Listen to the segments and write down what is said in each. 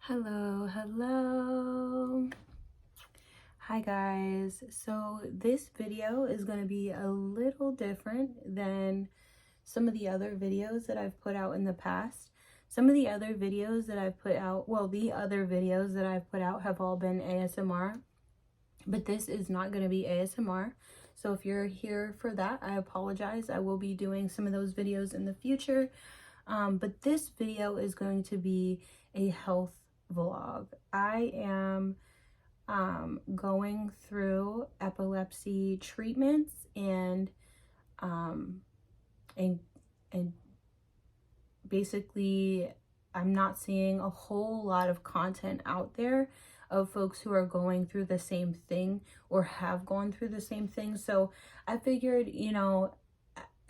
Hello. Hi guys. So this video is going to be a little different than some of the other videos that I've put out in the past. Some of the other videos that I've put out, the other videos that I've put out have all been ASMR, but this is not going to be ASMR. So if you're here for that, I apologize. I will be doing some of those videos in the future. But this video is going to be a health vlog. I am going through epilepsy treatments and basically I'm not seeing a whole lot of content out there of folks who are going through the same thing or have gone through the same thing. So I figured,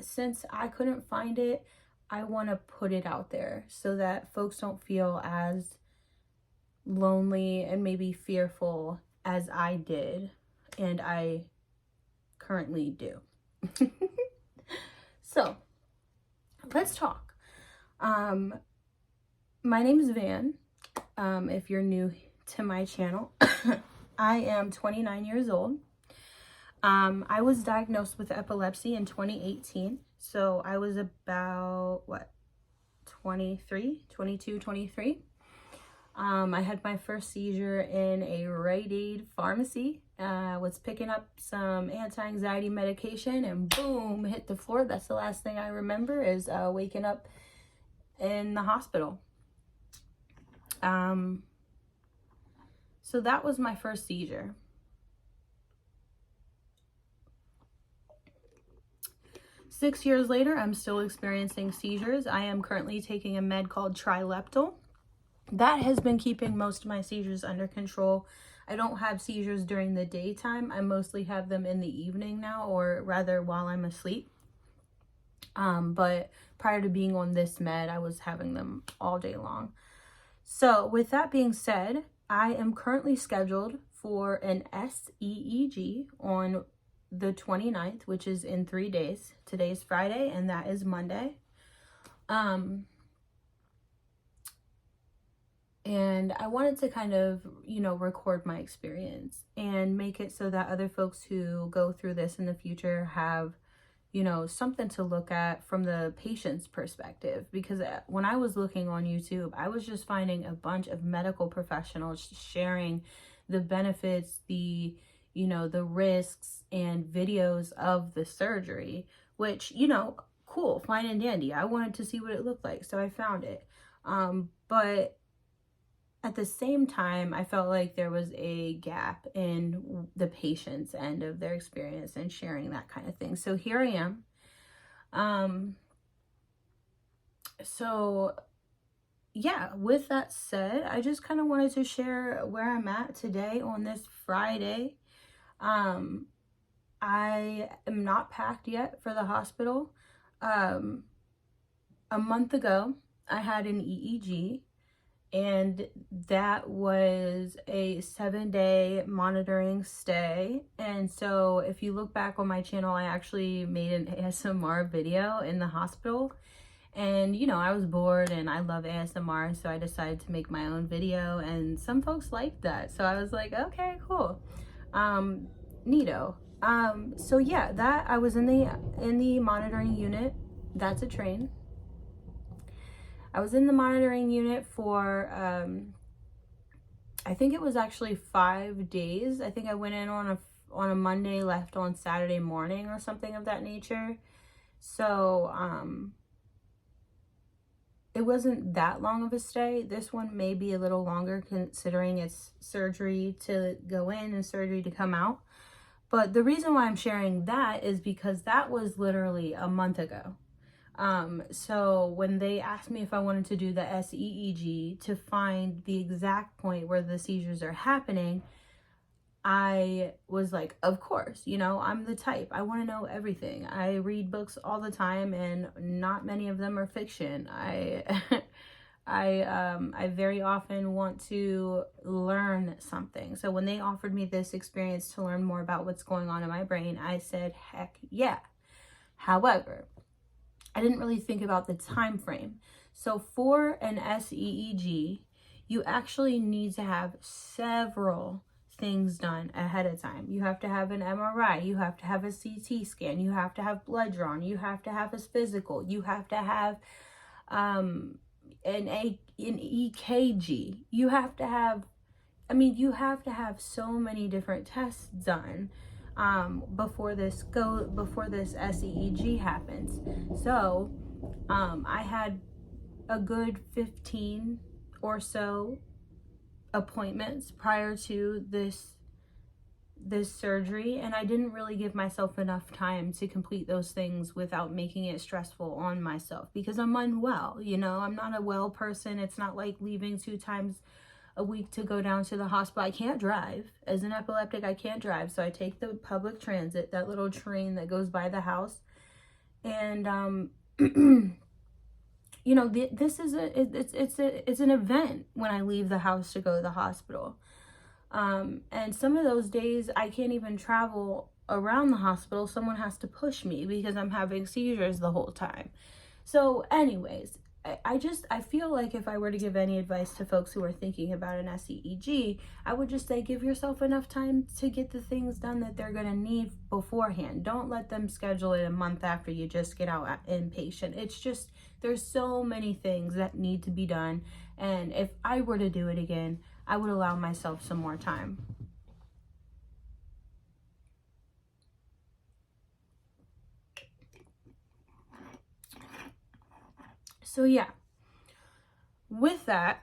since I couldn't find it, I want to put it out there so that folks don't feel as lonely and maybe fearful as I did and I currently do. So let's talk. My name is Van. If you're new to my channel, I am 29 years old. I was diagnosed with epilepsy in 2018. So I was about 22, 23. I had my first seizure in a Rite Aid pharmacy. Was picking up some anti-anxiety medication and boom, hit the floor. That's the last thing I remember is waking up in the hospital. So that was my first seizure. Six years later, I'm still experiencing seizures. I am currently taking a med called trileptal. That has been keeping most of my seizures under control. I don't have seizures during the daytime. I mostly have them in the evening now, or rather while I'm asleep. But prior to being on this med, I was having them all day long. So with that being said, I am currently scheduled for an SEEG on the 29th, which is in 3 days. Today's Friday and that is Monday. And I wanted to kind of, record my experience and make it so that other folks who go through this in the future have, something to look at from the patient's perspective. Because when I was looking on YouTube, I was just finding a bunch of medical professionals sharing the benefits, the risks and videos of the surgery, which, cool, fine and dandy. I wanted to see what it looked like, so I found it. But at the same time, I felt like there was a gap in the patient's end of their experience and sharing that kind of thing. So here I am. So yeah, with that said, I just kind of wanted to share where I'm at today on this Friday. I am not packed yet for the hospital. A month ago, I had an EEG. And that was a 7-day monitoring stay. And so if you look back on my channel, I actually made an ASMR video in the hospital. And, I was bored and I love ASMR. So I decided to make my own video and some folks liked that. So I was like, okay, cool. Neato. So yeah, that I was in the monitoring unit. That's a train. I was in the monitoring unit for, I think it was actually 5 days. I think I went in on a Monday, left on Saturday morning or something of that nature. So, it wasn't that long of a stay. This one may be a little longer considering it's surgery to go in and surgery to come out. But the reason why I'm sharing that is because that was literally a month ago. So when they asked me if I wanted to do the SEEG to find the exact point where the seizures are happening, I was like, of course, I'm the type, I want to know everything. I read books all the time and not many of them are fiction. I very often want to learn something. So when they offered me this experience to learn more about what's going on in my brain, I said, heck yeah. However, I didn't really think about the time frame. So for an SEEG, you actually need to have several things done ahead of time. You have to have an MRI, you have to have a CT scan, you have to have blood drawn, you have to have a physical, you have to have an EKG, you have to have, I mean, you have to have so many different tests done before this SEEG happens. So I had a good 15 or so appointments prior to this surgery, and I didn't really give myself enough time to complete those things without making it stressful on myself, because I'm unwell, you know. I'm not a well person. It's not like leaving 2 times a week to go down to the hospital. I can't drive. As an epileptic, I can't drive, so I take the public transit, that little train that goes by the house. And you know, this is it's an event when I leave the house to go to the hospital. And some of those days I can't even travel around the hospital. Someone has to push me because I'm having seizures the whole time. So anyways, I feel like if I were to give any advice to folks who are thinking about an SEEG, I would just say give yourself enough time to get the things done that they're going to need beforehand. Don't let them schedule it a month after you just get out inpatient. It's just, there's so many things that need to be done. And if I were to do it again, I would allow myself some more time. So yeah, with that,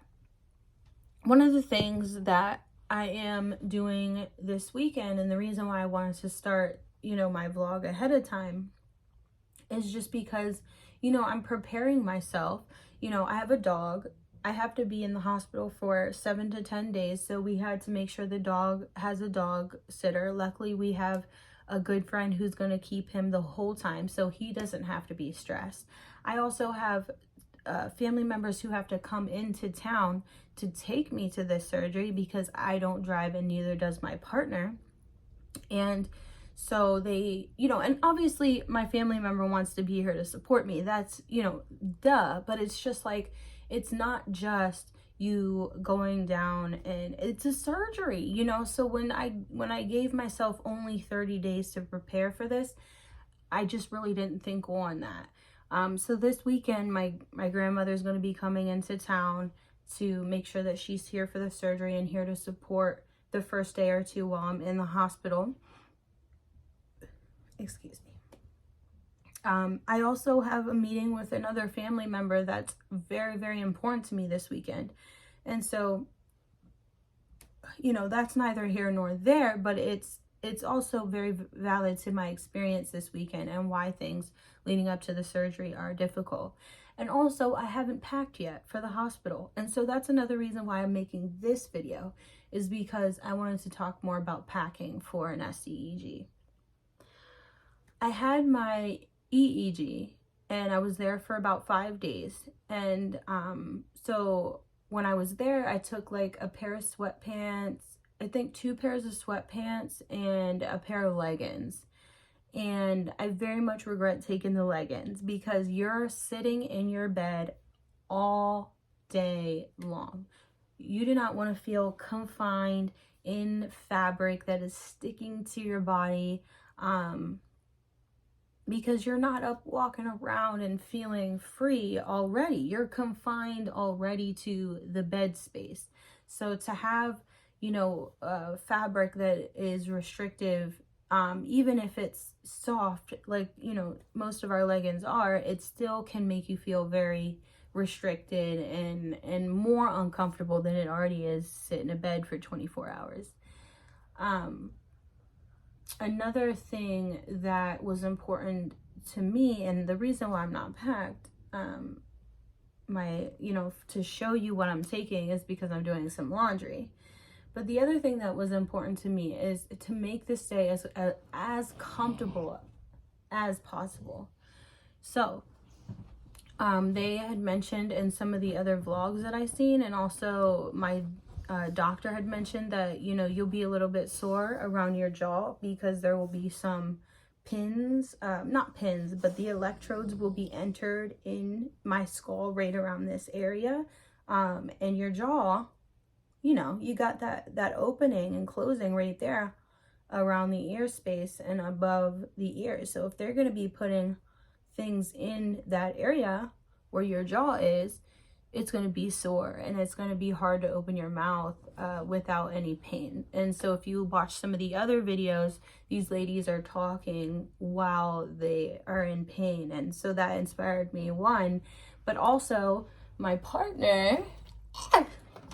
one of the things that I am doing this weekend, and the reason why I wanted to start, you know, my vlog ahead of time, is just because, you know, I'm preparing myself. You know, I have a dog. I have to be in the hospital for 7 to 10 days. So we had to make sure the dog has a dog sitter. Luckily, we have a good friend who's going to keep him the whole time, so he doesn't have to be stressed. I also have family members who have to come into town to take me to this surgery because I don't drive and neither does my partner. And so they, you know, and obviously my family member wants to be here to support me. That's, you know, duh. But it's just like, it's not just you going down, and it's a surgery, you know. So when I gave myself only 30 days to prepare for this, I just really didn't think on that. So this weekend, my grandmother's going to be coming into town to make sure that she's here for the surgery and here to support the first day or two while I'm in the hospital. Excuse me. I also have a meeting with another family member that's very, very important to me this weekend. And so, you know, that's neither here nor there, but it's also very valid to my experience this weekend and why things leading up to the surgery are difficult. And also, I haven't packed yet for the hospital. And so that's another reason why I'm making this video, is because I wanted to talk more about packing for an SEEG. I had my EEG and I was there for about 5 days. And so when I was there, I took like a pair of sweatpants, I think 2 pairs of sweatpants and a pair of leggings. And I very much regret taking the leggings because you're sitting in your bed all day long. You do not want to feel confined in fabric that is sticking to your body, because you're not up walking around and feeling free already. You're confined already to the bed space. So to have, you know, fabric that is restrictive, even if it's soft, like, you know, most of our leggings are, it still can make you feel very restricted and more uncomfortable than it already is sitting in a bed for 24 hours. Another thing that was important to me, and the reason why I'm not packed, you know, to show you what I'm taking, is because I'm doing some laundry. But the other thing that was important to me is to make this day as comfortable as possible. So they had mentioned in some of the other vlogs that I've seen, and also my doctor had mentioned that, you know, you'll be a little bit sore around your jaw because there will be some pins, not pins, but the electrodes will be entered in my skull right around this area. And your jaw, you know, you got that opening and closing right there around the ear space and above the ears. So if they're going to be putting things in that area where your jaw is, it's going to be sore and it's going to be hard to open your mouth without any pain. And so if you watch some of the other videos, these ladies are talking while they are in pain. And so that inspired me, one, but also my partner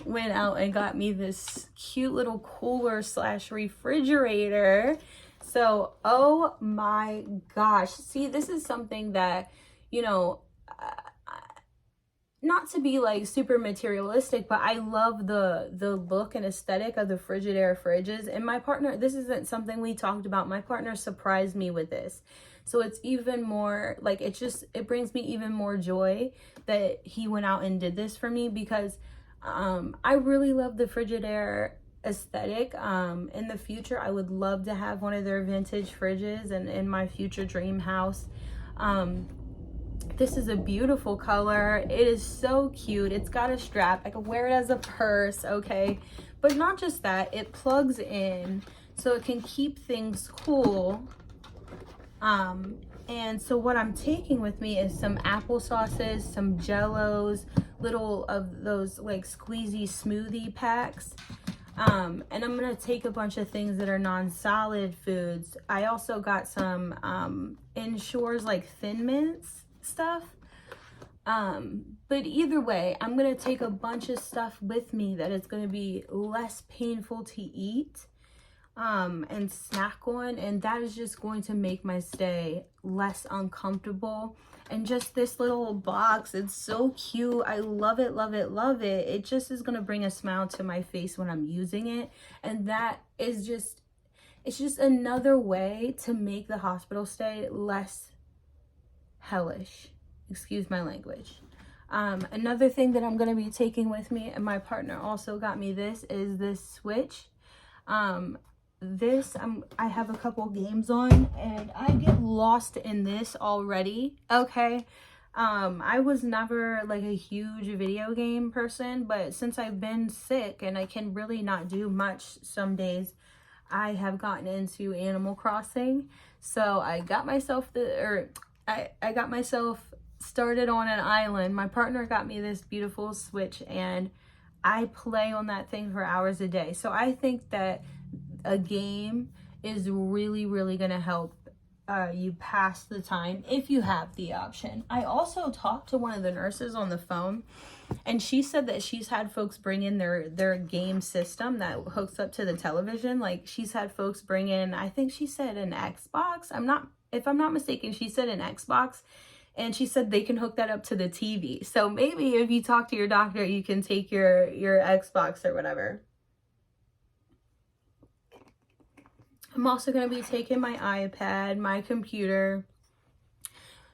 went out and got me this cute little cooler slash refrigerator. So, oh my gosh. See, this is something that, you know, not to be like super materialistic, but I love the look and aesthetic of the Frigidaire fridges. And my partner, this isn't something we talked about. My partner surprised me with this. So it's even more like, it brings me even more joy that he went out and did this for me, because I really love the Frigidaire aesthetic. In the future, I would love to have one of their vintage fridges and in my future dream house. This is a beautiful color. It is so cute. It's got a strap. I can wear it as a purse, okay? But not just that, it plugs in so it can keep things cool. And so what I'm taking with me is some applesauces, some Jellos, little of those like squeezy smoothie packs. And I'm gonna take a bunch of things that are non-solid foods. I also got some Ensures like Thin Mints stuff. But either way, I'm gonna take a bunch of stuff with me that is gonna be less painful to eat and snack on, and that is just going to make my stay less uncomfortable. And just this little box, it's so cute. I love it, love it, love it. It just is gonna bring a smile to my face when I'm using it. And that is just, it's just another way to make the hospital stay less hellish. Excuse my language. Another thing that I'm gonna be taking with me, and my partner also got me this, is this switch. I have a couple games on and I get lost in this already, okay? I was never like a huge video game person, but since I've been sick and I can really not do much some days, I have gotten into Animal Crossing. So I got myself I got myself started on an island. My partner got me this beautiful Switch and I play on that thing for hours a day. So I think that a game is really, really going to help you pass the time if you have the option. I also talked to one of the nurses on the phone, and she said that she's had folks bring in their game system that hooks up to the television. Like, she's had folks bring in, I think she said an Xbox. If I'm not mistaken, she said an Xbox, and she said they can hook that up to the TV. So maybe if you talk to your doctor, you can take your Xbox or whatever. I'm also going to be taking my iPad, my computer.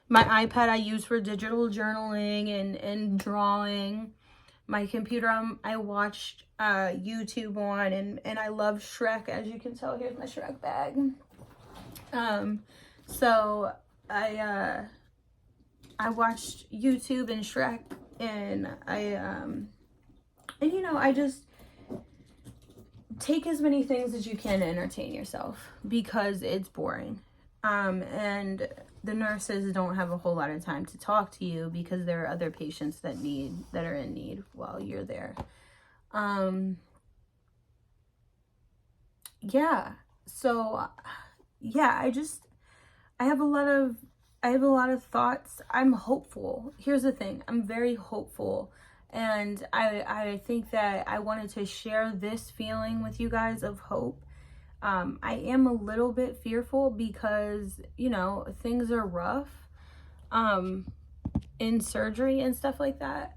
My iPad I use for digital journaling and drawing. My computer I watched YouTube on, and I love Shrek. As you can tell, here's my Shrek bag. So I watched YouTube and Shrek, and and you know, I just take as many things as you can to entertain yourself, because it's boring. And the nurses don't have a whole lot of time to talk to you because there are other patients that are in need while you're there. Yeah. So yeah, I have a lot of thoughts. I'm hopeful. Here's the thing. I'm very hopeful. And I think that I wanted to share this feeling with you guys of hope. I am a little bit fearful because, you know, things are rough in surgery and stuff like that.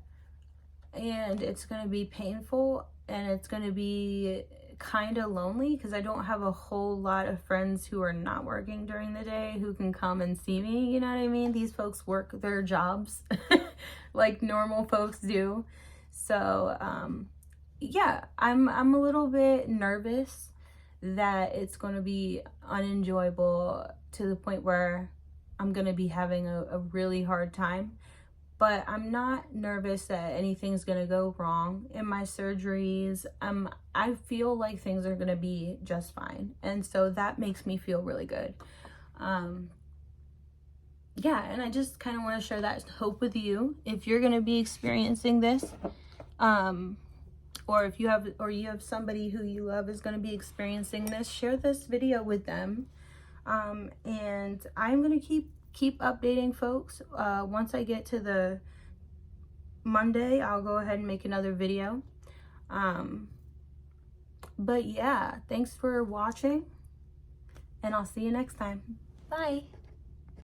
And it's going to be painful, and it's going to be kind of lonely because I don't have a whole lot of friends who are not working during the day who can come and see me. You know what I mean? These folks work their jobs like normal folks do. So yeah, I'm a little bit nervous that it's going to be unenjoyable to the point where I'm going to be having a really hard time. but I'm not nervous that anything's gonna go wrong in my surgeries. I feel like things are gonna be just fine, and so that makes me feel really good. Yeah, and I just kind of want to share that hope with you. If you're gonna be experiencing this, or if you have somebody who you love is gonna be experiencing this, share this video with them. And I'm gonna keep updating folks. Once I get to the Monday, I'll go ahead and make another video. But yeah, thanks for watching, and I'll see you next time. Bye.